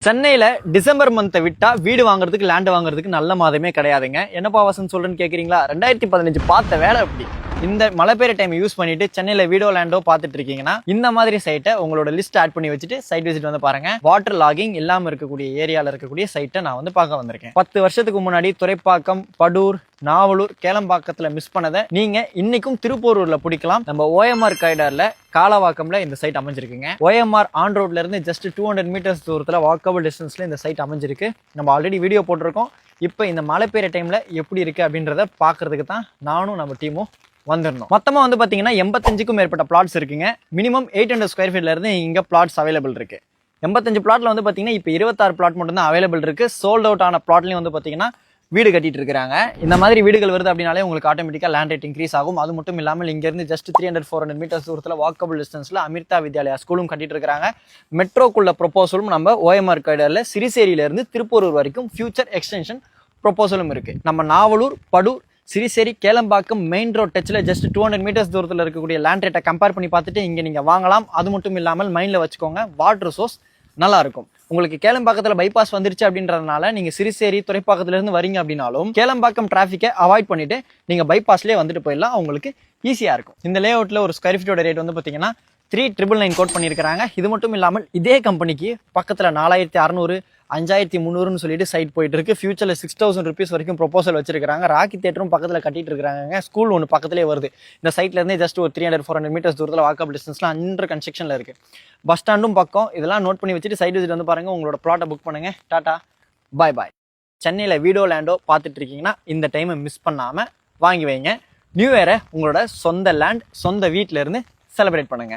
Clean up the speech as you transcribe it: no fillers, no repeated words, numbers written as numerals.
சென்னையில டிசம்பர் மந்த்தை விட்டா வீடு வாங்குறதுக்கு லேண்ட் வாங்குறதுக்கு நல்ல மாதமே கிடையாதுங்க. என்னப்பா வாசன் சொல்றேன்னு கேக்குறீங்களா? 2015 பார்த்த வேலை அப்படி. இந்த மழை பெய்யுற டைம் யூஸ் பண்ணிட்டு சென்னையில வீடோ லேண்டோ பார்த்துட்டு இருக்கீங்கன்னா இந்த மாதிரி சைட்டை உங்களோட லிஸ்ட் ஆட் பண்ணி வச்சுட்டு சைட் விசிட் வந்து பாருங்க. வாட்டர் லாகிங் இல்லாம இருக்கக்கூடிய ஏரியால இருக்கக்கூடிய சைட்டை நான் வந்து பார்க்க வந்திருக்கேன். 10 வருஷத்துக்கு முன்னாடி துறைப்பாக்கம், படூர், நாவலூர், கேளம்பாக்கத்துல மிஸ் பண்ணதை நீங்க இன்னைக்கும் திருப்பூரூர்ல பிடிக்கலாம். நம்ம OMR காரிடார்ல காலவாக்கம்ல இந்த சைட் அமைஞ்சிருக்குங்க. OMR ஆன் ரோட்ல இருந்து ஜஸ்ட் 200 மீட்டர்ஸ் தூரத்துல வாக்கபிள் டிஸ்டன்ஸ்ல இந்த சைட் அமைஞ்சிருக்கு. நம்ம ஆல்ரெடி வீடியோ போட்டிருக்கோம். இப்போ இந்த மழை பெய்யுற டைம்ல எப்படி இருக்கு அப்படின்றத பாக்குறதுக்கு தான் நானும் நம்ம டீமும் வந்துடணும். மொத்தமா வந்து பாத்தீங்கன்னா 85க்கும் மேற்பட்ட பிளாட்ஸ் இருக்குங்க. மினிமம் 800 ஸ்கொயர் ஃபீட்ல இருந்து இங்க பிளாட்ஸ் அவைலபிள் இருக்கு. 85 பிளாட்ல வந்து பாத்தீங்கன்னா இப்போ 26 பிளாட் மட்டும் தான் அவைலபிள் இருக்கு. சோல்ட் அவுட் ஆன பிளாட்லயும் வந்து பாத்தீங்கன்னா வீடு கட்டிட்டு இருக்காங்க. இந்த மாதிரி வீடுகள் வருது அப்படின்னாலே உங்களுக்கு ஆட்டோமேட்டிக்கா லேண்ட் ரேட் இன்க்ரீஸ் ஆகும். அது மட்டும் இல்லாமல் இங்க இருந்து ஜஸ்ட் 300-400 மீட்டர்ஸ் தூரத்துல வாக்கபிள் டிஸ்டன்ஸ்ல அமிர்தா வித்யாலயா ஸ்கூலும் கட்டிட்டு இருக்காங்க. மெட்ரோக்குள்ள ப்ரொபோசலும் நம்ம OMR காரிடார்ல சிறிசேரியில இருந்து திருப்பூரூர் வரைக்கும் ஃபியூச்சர் எக்ஸ்டென்ஷன் ப்ரொபோசலும் இருக்கு. நம்ம நாவலூர், படூர், சிறிசேரி, கேளம்பாக்கம் மெயின் ரோட் டச்சில் ஜஸ்ட் 200 மீட்டர்ஸ் தூரத்தில் இருக்கக்கூடிய லேண்ட் ரேட்டை கம்பேர் பண்ணி பார்த்துட்டு இங்கே நீங்கள் வாங்கலாம். அது மட்டும் இல்லாமல் மைண்டில் வச்சுக்கோங்க, வாட்டர் சோர்ஸ் நல்லா இருக்கும். உங்களுக்கு கேளம்பாக்கத்தில் பைபாஸ் வந்துருச்சு அப்படின்றதுனால நீங்கள் சிறிசேரி, துறைப்பாக்கத்துலேருந்து வரீங்க அப்படின்னாலும் கேளம்பாக்கம் டிராஃபிக்கை அவாய்ட் பண்ணிட்டு நீங்கள் பைபாஸ்லேயே வந்துட்டு போயிடலாம். உங்களுக்கு ஈஸியாக இருக்கும். இந்த லே அவுட்டில் ஒரு ஸ்கொயர் ஃபீட்டோட ரேட் வந்து பார்த்தீங்கன்னா 3999 கோட் பண்ணியிருக்காங்க. இது மட்டும் இல்லாமல் இதே கம்பெனிக்கு பக்கத்தில் 4600, 5300 சொல்லிட்டு சைட் போயிட்டு இருக்கு. ஃபியூச்சர்ல 6000 ருபீஸ் வரைக்கும் ப்ரொபோசல் வச்சிருக்காங்க. ராக்கி தியேட்டரும் பக்கத்துல கட்டிட்டு இருக்காங்க. ஸ்கூல் ஒன்று பக்கத்துலேயே வருது. இந்த சைட்ல இருந்தே ஜஸ்ட் ஒரு 300-400 மீட்டர்ஸ் தூரத்தில் வாக்கபிள் டிஸ்டன்ஸ்ல அண்டர் கன்ஸ்ட்ரக்ஷன்ல இருக்கு. பஸ் ஸ்டாண்டும் பக்கம். இதெல்லாம் நோட் பண்ணி வச்சுட்டு சைட் விசிட் வந்து பாருங்க. உங்களோட பிளாட்டை புக் பண்ணுங்க. டாடா, பாய் பாய். சென்னையில வீடோ லேண்டோ பார்த்துட்டு இருக்கீங்கன்னா இந்த டைமை மிஸ் பண்ணாம வாங்கி வைங்க. நியூ இயரை உங்களோட சொந்த லேண்ட், சொந்த வீட்டில இருந்து செலிப்ரேட் பண்ணுங்க.